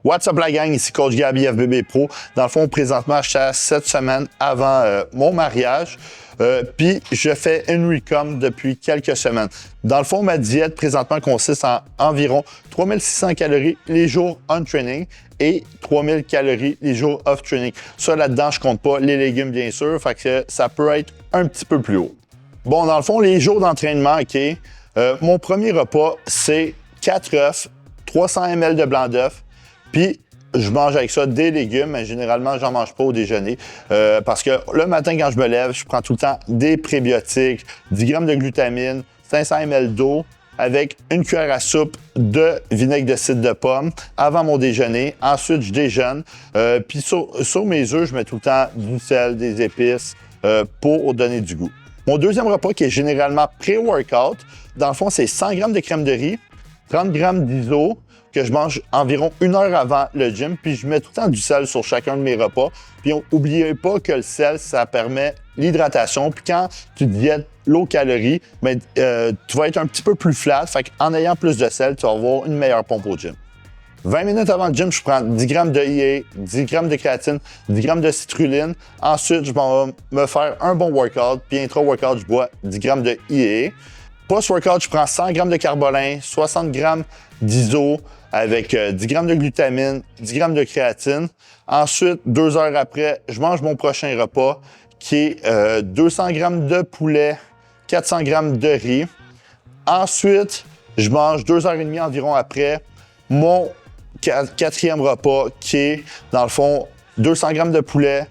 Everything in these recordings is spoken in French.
What's up la gang, ici Coach Gabi FBB Pro. Dans le fond, présentement, je suis à 7 semaines avant mon mariage. Puis, je fais une recom depuis quelques semaines. Dans le fond, ma diète présentement consiste en environ 3600 calories les jours on-training et 3000 calories les jours off-training. Ça, là-dedans, je compte pas les légumes, bien sûr. Fait que ça peut être un petit peu plus haut. Bon, dans le fond, les jours d'entraînement, OK, mon premier repas, c'est 4 œufs, 300 ml de blanc d'œuf. Puis, je mange avec ça des légumes, mais généralement, j'en mange pas au déjeuner. Parce que le matin, quand je me lève, je prends tout le temps des prébiotiques, 10 grammes de glutamine, 500 ml d'eau, avec une cuillère à soupe de vinaigre de cidre de pomme avant mon déjeuner. Ensuite, je déjeune. Puis, sur mes œufs, je mets tout le temps du sel, des épices pour donner du goût. Mon deuxième repas, qui est généralement pré-workout, dans le fond, c'est 100 g de crème de riz, 30 g d'iso, que je mange environ 1 heure avant le gym, puis je mets tout le temps du sel sur chacun de mes repas. Puis n'oubliez pas que le sel, ça permet l'hydratation. Puis quand tu diètes low calorie, ben, tu vas être un petit peu plus flat. Fait qu'en ayant plus de sel, tu vas avoir une meilleure pompe au gym. 20 minutes avant le gym, je prends 10 g de EA, 10 g de créatine, 10 g de citrulline. Ensuite, je vais me faire un bon workout. Puis intra-workout, je bois 10 g de EA. Post-workout, je prends 100 g de carbolin, 60 g d'iso avec 10 g de glutamine, 10 g de créatine. Ensuite, 2 heures après, je mange mon prochain repas qui est 200 g de poulet, 400 g de riz. Ensuite, je mange 2 heures et demie environ après mon quatrième repas qui est, dans le fond, 200 g de poulet,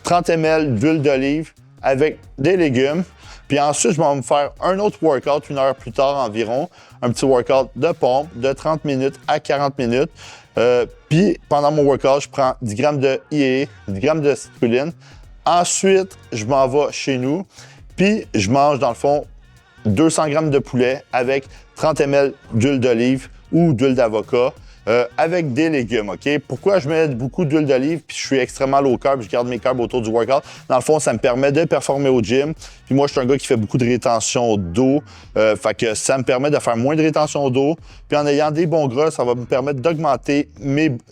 30 ml d'huile d'olive avec des légumes. Puis ensuite, je vais me faire un autre workout 1 heure plus tard environ, un petit workout de pompe de 30 minutes à 40 minutes. Puis pendant mon workout, je prends 10 g de EA, 10 g de citrulline. Ensuite, je m'en vais chez nous, puis je mange dans le fond 200 g de poulet avec 30 ml d'huile d'olive ou d'huile d'avocat. Avec des légumes, OK? Pourquoi je mets beaucoup d'huile d'olive puis je suis extrêmement low carb, je garde mes carbs autour du workout? Dans le fond, ça me permet de performer au gym. Puis moi, je suis un gars qui fait beaucoup de rétention d'eau. Fait que ça me permet de faire moins de rétention d'eau. Puis en ayant des bons gras, ça va me permettre d'augmenter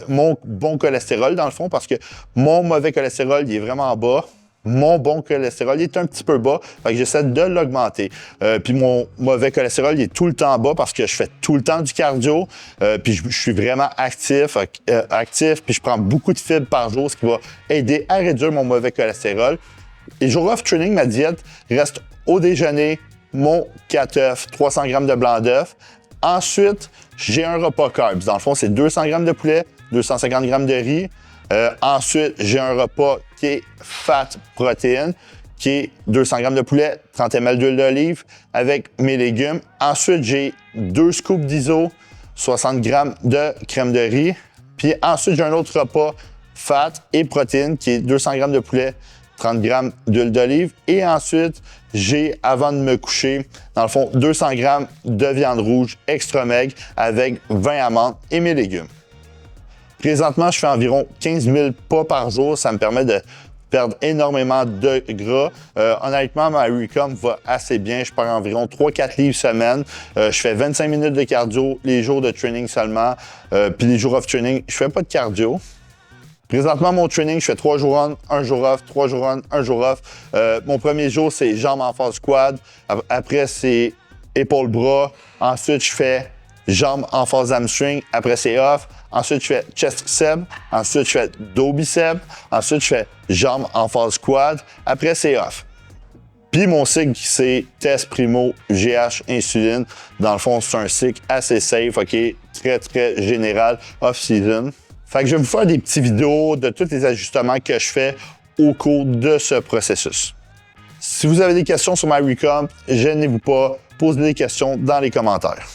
mon bon cholestérol, dans le fond, parce que mon mauvais cholestérol, il est vraiment bas. Mon bon cholestérol il est un petit peu bas, fait que j'essaie de l'augmenter. Puis mon mauvais cholestérol il est tout le temps bas parce que je fais tout le temps du cardio, puis je suis vraiment actif, puis je prends beaucoup de fibres par jour, ce qui va aider à réduire mon mauvais cholestérol. Et jour off training, ma diète reste au déjeuner, mon 4 œufs, 300 g de blanc d'œuf. Ensuite, j'ai un repas carbs. Dans le fond, c'est 200 g de poulet, 250 g de riz. Ensuite, j'ai un repas qui est fat protéine, qui est 200 g de poulet, 30 ml d'huile d'olive avec mes légumes. Ensuite, j'ai 2 scoops d'iso, 60 g de crème de riz. Puis ensuite, j'ai un autre repas fat et protéine qui est 200 g de poulet, 30 g d'huile d'olive. Et ensuite, j'ai, avant de me coucher, dans le fond, 200 g de viande rouge extra maigre avec 20 amandes et mes légumes. Présentement, je fais environ 15 000 pas par jour. Ça me permet de perdre énormément de gras. Honnêtement, ma recom va assez bien. Je perds environ 3-4 livres semaine. Je fais 25 minutes de cardio les jours de training seulement. Puis les jours off training, je fais pas de cardio. Présentement, mon training, je fais 3 jours on, 1 jour off, 3 jours on, 1 jour off. Mon premier jour, c'est jambes en phase squat. Après, c'est épaules-bras. Ensuite, je fais jambes en phase hamstring. Après, c'est off. Ensuite, je fais chest triceps. Ensuite, je fais dos biceps. Ensuite, je fais jambes en phase quad. Après, c'est off. Puis mon cycle, c'est test primo, GH, insuline. Dans le fond, c'est un cycle assez safe, OK? Très, très général, off-season. Fait que je vais vous faire des petites vidéos de tous les ajustements que je fais au cours de ce processus. Si vous avez des questions sur ma recomp, gênez-vous pas, posez des questions dans les commentaires.